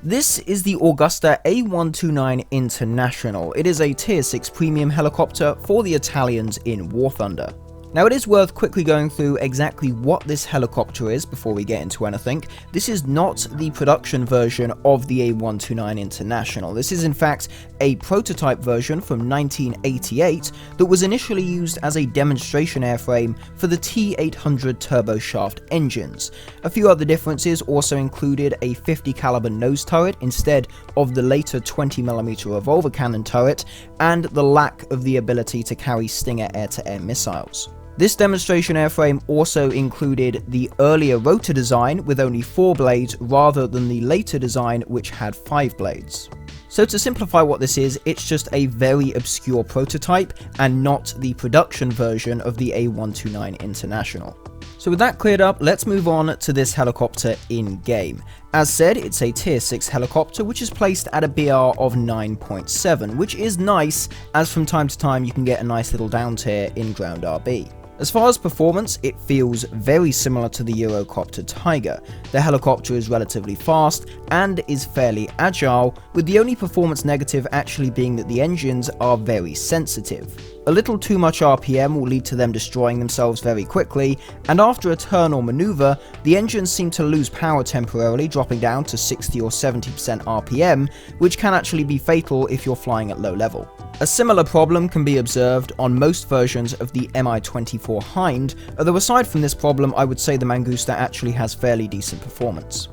This is the Mangusta A-129 International. It is a Tier 6 premium helicopter for the Italians in War Thunder. Now, it is worth quickly going through exactly what this helicopter is before we get into anything. This is not the production version of the A-129 International. This is in fact a prototype version from 1988 that was initially used as a demonstration airframe for the T-800 turboshaft engines. A few other differences also included a 50 caliber nose turret instead of the later 20mm revolver cannon turret, and the lack of the ability to carry Stinger air-to-air missiles. This demonstration airframe also included the earlier rotor design with only 4 blades rather than the later design which had 5 blades. So to simplify what this is, it's just a very obscure prototype and not the production version of the A-129 International. So with that cleared up, let's move on to this helicopter in-game. As said, it's a Tier 6 helicopter which is placed at a BR of 9.7, which is nice, as from time to time you can get a nice little down tier in ground RB. As far as performance, it feels very similar to the Eurocopter Tiger. The helicopter is relatively fast and is fairly agile, with the only performance negative actually being that the engines are very sensitive. A little too much RPM will lead to them destroying themselves very quickly, and after a turn or maneuver, the engines seem to lose power temporarily, dropping down to 60 or 70% RPM, which can actually be fatal if you're flying at low level. A similar problem can be observed on most versions of the Mi-24 Hind, although aside from this problem, I would say the Mangusta actually has fairly decent performance.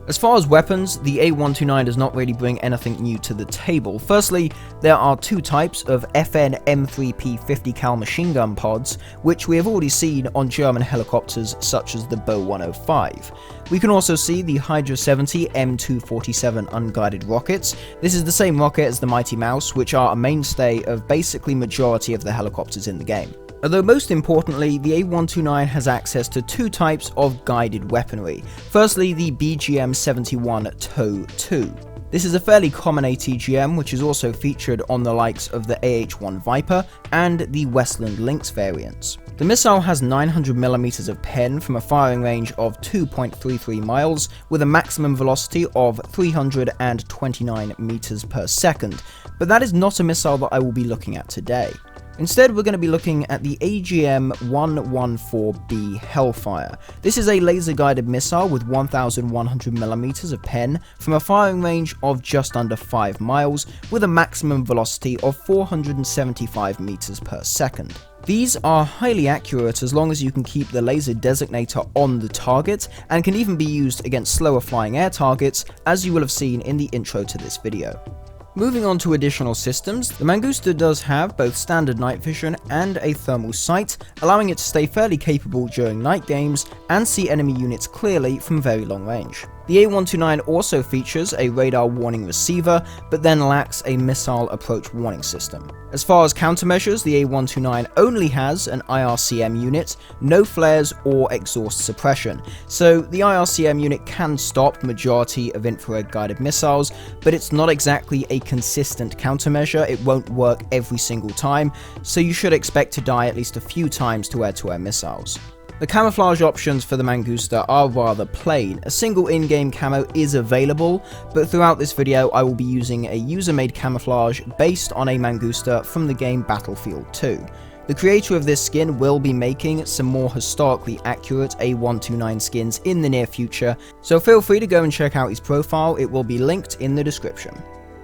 As far as weapons, the A-129 does not really bring anything new to the table. Firstly, there are 2 types of FN M3P 50 cal machine gun pods, which we have already seen on German helicopters such as the Bo 105. We can also see the Hydra 70 M247 unguided rockets. This is the same rocket as the Mighty Mouse, which are a mainstay of basically majority of the helicopters in the game. Although most importantly, the A-129 has access to 2 types of guided weaponry. Firstly, the BGM-71 TOW-2. This is a fairly common ATGM which is also featured on the likes of the AH-1 Viper and the Westland Lynx variants. The missile has 900mm of pen from a firing range of 2.33 miles with a maximum velocity of 329 meters per second, but that is not a missile that I will be looking at today. Instead, we're going to be looking at the AGM-114B Hellfire. This is a laser-guided missile with 1,100mm of pen from a firing range of just under 5 miles with a maximum velocity of 475 meters per second. These are highly accurate as long as you can keep the laser designator on the target, and can even be used against slower flying air targets, as you will have seen in the intro to this video. Moving on to additional systems, the Mangusta does have both standard night vision and a thermal sight, allowing it to stay fairly capable during night games and see enemy units clearly from very long range. The A-129 also features a radar warning receiver, but then lacks a missile approach warning system. As far as countermeasures, the A-129 only has an IRCM unit, no flares or exhaust suppression, so the IRCM unit can stop majority of infrared guided missiles, but it's not exactly a consistent countermeasure. It won't work every single time, so you should expect to die at least a few times to air-to-air missiles. The camouflage options for the Mangusta are rather plain. A single in-game camo is available, but throughout this video I will be using a user-made camouflage based on a Mangusta from the game Battlefield 2. The creator of this skin will be making some more historically accurate A-129 skins in the near future, so feel free to go and check out his profile. It will be linked in the description.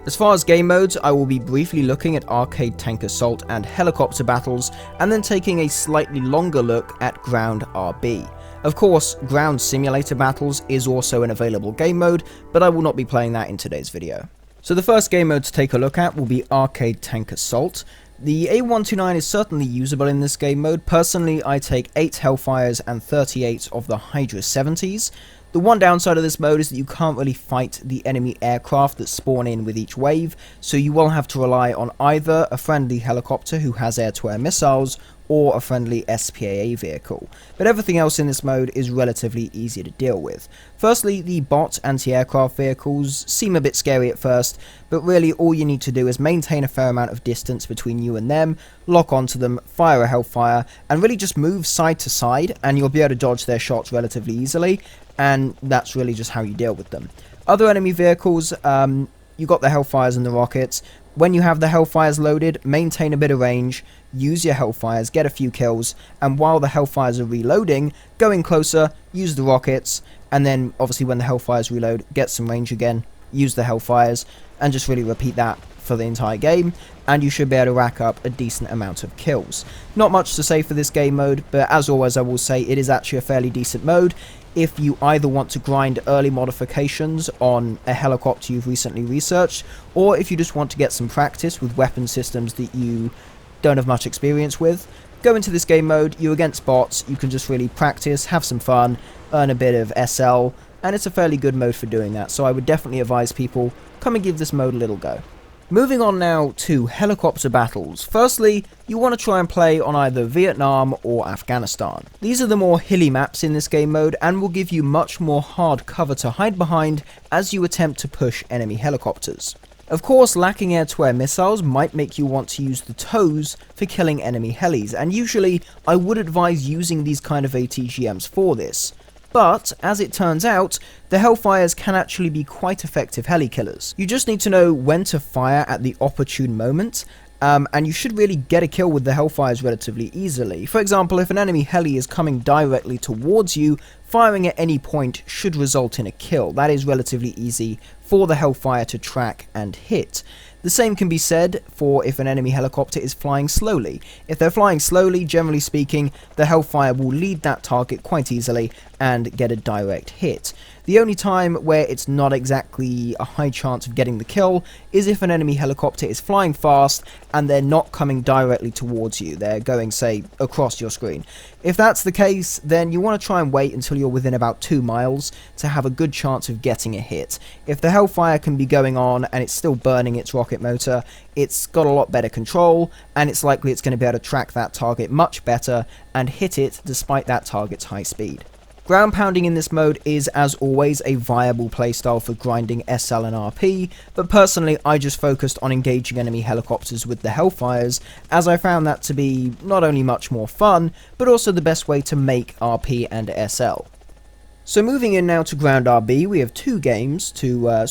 As far as game modes, I will be briefly looking at arcade tank assault and helicopter battles, and then taking a slightly longer look at ground RB. Of course, ground simulator battles is also an available game mode, but I will not be playing that in today's video. So the first game mode to take a look at will be arcade tank assault. The A-129 is certainly usable in this game mode. Personally, I take 8 Hellfires and 38 of the Hydra 70s. The one downside of this mode is that you can't really fight the enemy aircraft that spawn in with each wave, so you will have to rely on either a friendly helicopter who has air-to-air missiles, or a friendly SPAA vehicle, but everything else in this mode is relatively easy to deal with. Firstly, the bot anti-aircraft vehicles seem a bit scary at first, but really all you need to do is maintain a fair amount of distance between you and them, lock onto them, fire a Hellfire, and really just move side to side, and you'll be able to dodge their shots relatively easily, and that's really just how you deal with them. Other enemy vehicles, you got the Hellfires and the rockets. When you have the Hellfires loaded, maintain a bit of range, use your Hellfires, get a few kills, and while the Hellfires are reloading, go in closer, use the rockets, and then obviously when the Hellfires reload, get some range again, use the Hellfires, and just really repeat that for the entire game, and you should be able to rack up a decent amount of kills. Not much to say for this game mode, but as always I will say it is actually a fairly decent mode if you either want to grind early modifications on a helicopter you've recently researched, or if you just want to get some practice with weapon systems that you don't have much experience with. Go into this game mode, you're against bots, you can just really practice, have some fun, earn a bit of SL, and it's a fairly good mode for doing that, so I would definitely advise people, come and give this mode a little go. Moving on now to helicopter battles. Firstly, you want to try and play on either Vietnam or Afghanistan. These are the more hilly maps in this game mode and will give you much more hard cover to hide behind as you attempt to push enemy helicopters. Of course, lacking air-to-air missiles might make you want to use the tows for killing enemy helis, and usually I would advise using these kind of ATGMs for this. But, as it turns out, the Hellfires can actually be quite effective heli killers. You just need to know when to fire at the opportune moment, and you should really get a kill with the Hellfires relatively easily. For example, if an enemy heli is coming directly towards you, firing at any point should result in a kill. That is relatively easy for the Hellfire to track and hit. The same can be said for if an enemy helicopter is flying slowly. If they're flying slowly, generally speaking, the Hellfire will lead that target quite easily and get a direct hit. The only time where it's not exactly a high chance of getting the kill is if an enemy helicopter is flying fast and they're not coming directly towards you. They're going, say, across your screen. If that's the case, then you want to try and wait until you're within about 2 miles to have a good chance of getting a hit. If the Hellfire can be going on and it's still burning its rocket motor, it's got a lot better control, and it's likely it's going to be able to track that target much better and hit it despite that target's high speed. Ground pounding in this mode is, as always, a viable playstyle for grinding SL and RP, but personally I just focused on engaging enemy helicopters with the Hellfires, as I found that to be not only much more fun, but also the best way to make RP and SL. So moving in now to Ground RB, we have 2 games to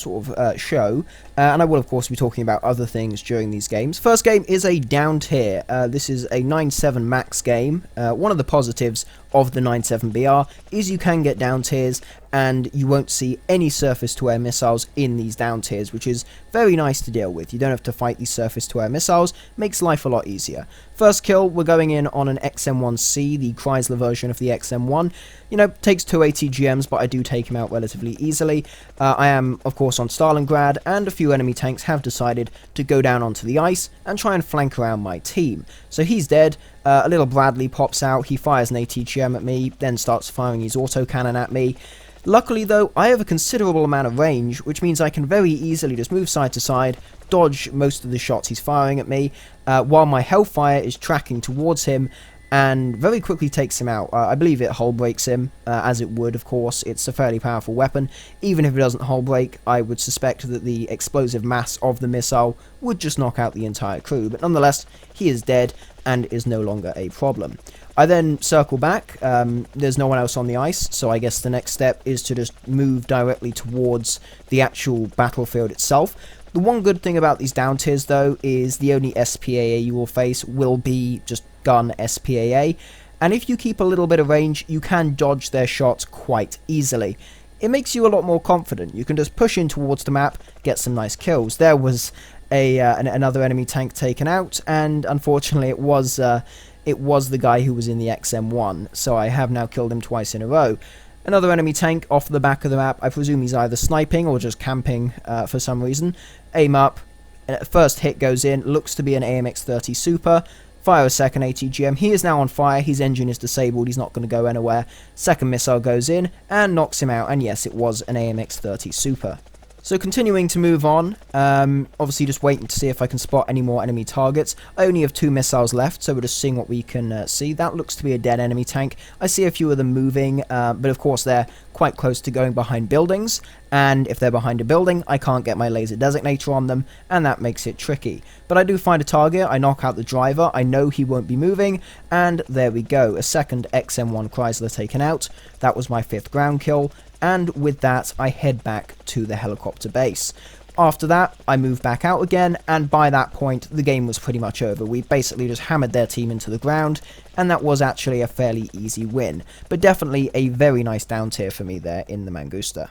show, and I will of course be talking about other things during these games. First game is a down tier. This is a 9.7 max game. One of the positives of the 9.7 BR is you can get down tiers, and you won't see any surface-to-air missiles in these down tiers, which is very nice to deal with. You don't have to fight these surface-to-air missiles, makes life a lot easier. First kill, we're going in on an XM1C, the Chrysler version of the XM1. You know, takes 2 ATGMs, but I do take him out relatively easily. I am, of course, on Stalingrad, and a few enemy tanks have decided to go down onto the ice and try and flank around my team. So he's dead. A little Bradley pops out, he fires an ATGM at me, then starts firing his autocannon at me. Luckily though, I have a considerable amount of range, which means I can very easily just move side to side, dodge most of the shots he's firing at me, while my Hellfire is tracking towards him, and very quickly takes him out. I believe it hull breaks him, as it would, of course. It's a fairly powerful weapon. Even if it doesn't hull break, I would suspect that the explosive mass of the missile would just knock out the entire crew, but nonetheless, he is dead and is no longer a problem. I then circle back. There's no one else on the ice, so I guess the next step is to just move directly towards the actual battlefield itself. The one good thing about these down tiers, though, is the only SPAA you will face will be just gun SPAA, and if you keep a little bit of range, you can dodge their shots quite easily. It makes you a lot more confident. You can just push in towards the map, get some nice kills. There was another enemy tank taken out, and unfortunately it was the guy who was in the XM1, so I have now killed him twice in a row. Another enemy tank off the back of the map. I presume he's either sniping or just camping for some reason. Aim up, first hit goes in, looks to be an AMX-30 Super. Fire a second ATGM. He is now on fire, his engine is disabled, he's not going to go anywhere. Second missile goes in and knocks him out, and yes, it was an AMX-30 Super. So continuing to move on, obviously just waiting to see if I can spot any more enemy targets. I only have 2 missiles left, so we're just seeing what we can see. That looks to be a dead enemy tank. I see a few of them moving, but of course they're quite close to going behind buildings, and if they're behind a building, I can't get my laser designator on them, and that makes it tricky. But I do find a target, I knock out the driver, I know he won't be moving, and there we go. A second XM1 Chrysler taken out. That was my 5th ground kill. and with that I head back to the helicopter base. After that, I move back out again, and by that point, the game was pretty much over. We basically just hammered their team into the ground, and that was actually a fairly easy win, but definitely a very nice down tier for me there in the Mangusta.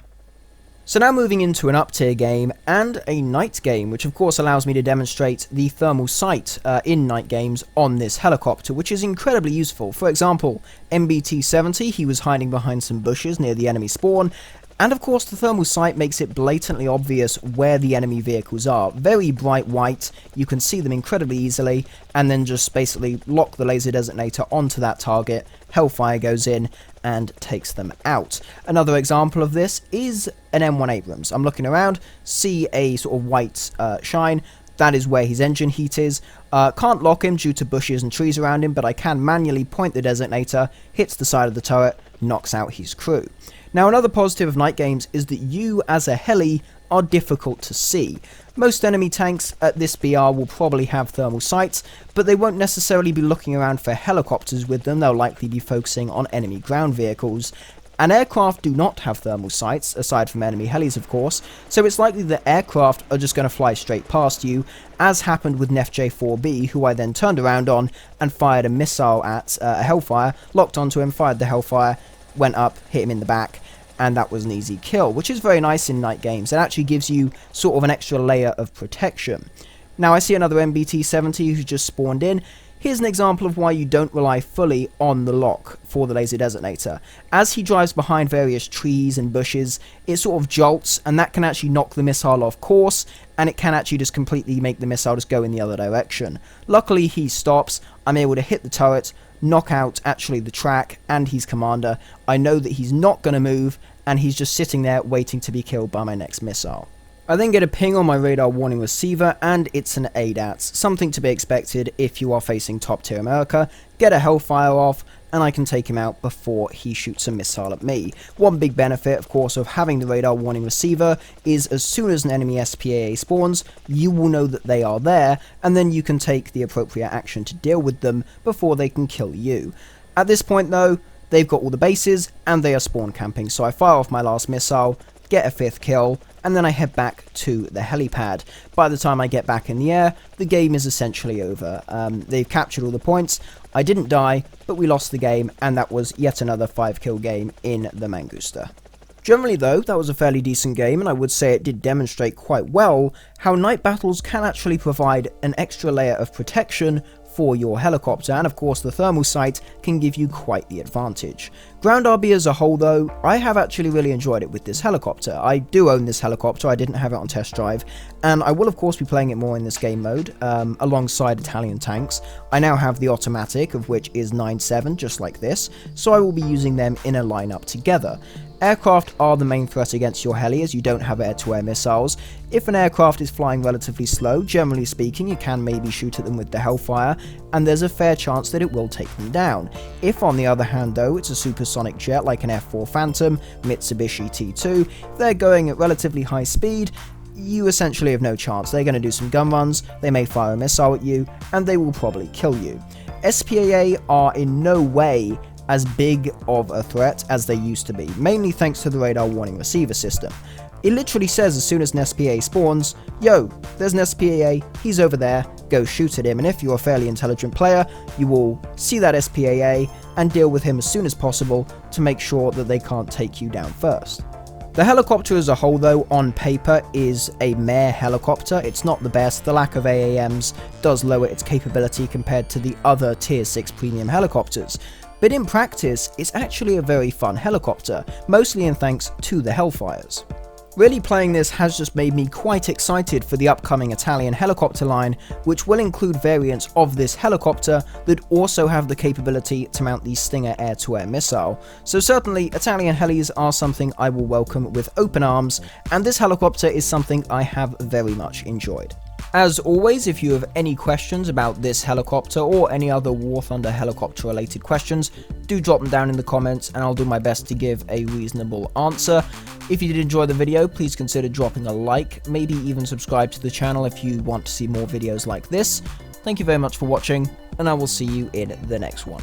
So now moving into an up tier game and a night game, which of course allows me to demonstrate the thermal sight in night games on this helicopter, which is incredibly useful. For example, MBT-70, he was hiding behind some bushes near the enemy spawn, and of course the thermal sight makes it blatantly obvious where the enemy vehicles are. Very bright white, you can see them incredibly easily, and then just basically lock the laser designator onto that target, Hellfire goes in and takes them out. Another example of this is an M1 Abrams. I'm looking around, see a sort of white shine. That is where his engine heat is. Can't lock him due to bushes and trees around him, but I can manually point the designator, hits the side of the turret, knocks out his crew. Now another positive of night games is that you as a heli are difficult to see. Most enemy tanks at this BR will probably have thermal sights, but they won't necessarily be looking around for helicopters with them. They'll likely be focusing on enemy ground vehicles. And aircraft do not have thermal sights, aside from enemy helis of course, so it's likely that aircraft are just going to fly straight past you, as happened with Nef J4B, who I then turned around on and fired a missile at a Hellfire, locked onto him, fired the Hellfire, went up, hit him in the back, and that was an easy kill, which is very nice in night games. It actually gives you sort of an extra layer of protection. Now I see another MBT-70 who just spawned in. Here's an example of why you don't rely fully on the lock for the laser designator. As he drives behind various trees and bushes, it sort of jolts, and that can actually knock the missile off course, and it can actually just completely make the missile just go in the other direction. Luckily he stops, I'm able to hit the turret, knock out actually the track and his commander. I know that he's not going to move, and he's just sitting there waiting to be killed by my next missile. I then get a ping on my radar warning receiver, and it's an ADATS, something to be expected if you are facing top tier America. Get a Hellfire off, and I can take him out before he shoots a missile at me. One big benefit, of course, of having the radar warning receiver is as soon as an enemy SPAA spawns, you will know that they are there, and then you can take the appropriate action to deal with them before they can kill you. At this point though, they've got all the bases, and they are spawn camping, so I fire off my last missile, get a 5th kill, and then I head back to the helipad. By the time I get back in the air, the game is essentially over. They've captured all the points, I didn't die, but we lost the game, and that was yet another 5-kill game in the Mangusta. Generally though, that was a fairly decent game, and I would say it did demonstrate quite well how night battles can actually provide an extra layer of protection for your helicopter, and of course the thermal sight can give you quite the advantage. Ground RB as a whole though, I have actually really enjoyed it with this helicopter. I do own this helicopter, I didn't have it on test drive, and I will of course be playing it more in this game mode, alongside Italian tanks. I now have the automatic, of which is 9.7, just like this, so I will be using them in a lineup together. Aircraft are the main threat against your heli, as you don't have air-to-air missiles. If an aircraft is flying relatively slow, generally speaking, you can maybe shoot at them with the Hellfire, and there's a fair chance that it will take them down. If on the other hand though, it's a supersonic jet like an F4 Phantom, Mitsubishi T2, if they're going at relatively high speed, you essentially have no chance. They're going to do some gun runs, they may fire a missile at you, and they will probably kill you. SPAA are in no way as big of a threat as they used to be, mainly thanks to the radar warning receiver system. It literally says as soon as an SPAA spawns, yo, there's an SPAA, he's over there, go shoot at him, and if you're a fairly intelligent player, you will see that SPAA and deal with him as soon as possible to make sure that they can't take you down first. The helicopter as a whole though, on paper, is a meh helicopter. It's not the best. The lack of AAMs does lower its capability compared to the other tier 6 premium helicopters. But in practice, it's actually a very fun helicopter, mostly in thanks to the Hellfires. Really playing this has just made me quite excited for the upcoming Italian helicopter line, which will include variants of this helicopter that also have the capability to mount the Stinger air-to-air missile. So certainly Italian helis are something I will welcome with open arms, and this helicopter is something I have very much enjoyed. As always, if you have any questions about this helicopter or any other War Thunder helicopter related questions, do drop them down in the comments and I'll do my best to give a reasonable answer. If you did enjoy the video, please consider dropping a like, maybe even subscribe to the channel if you want to see more videos like this. Thank you very much for watching, and I will see you in the next one.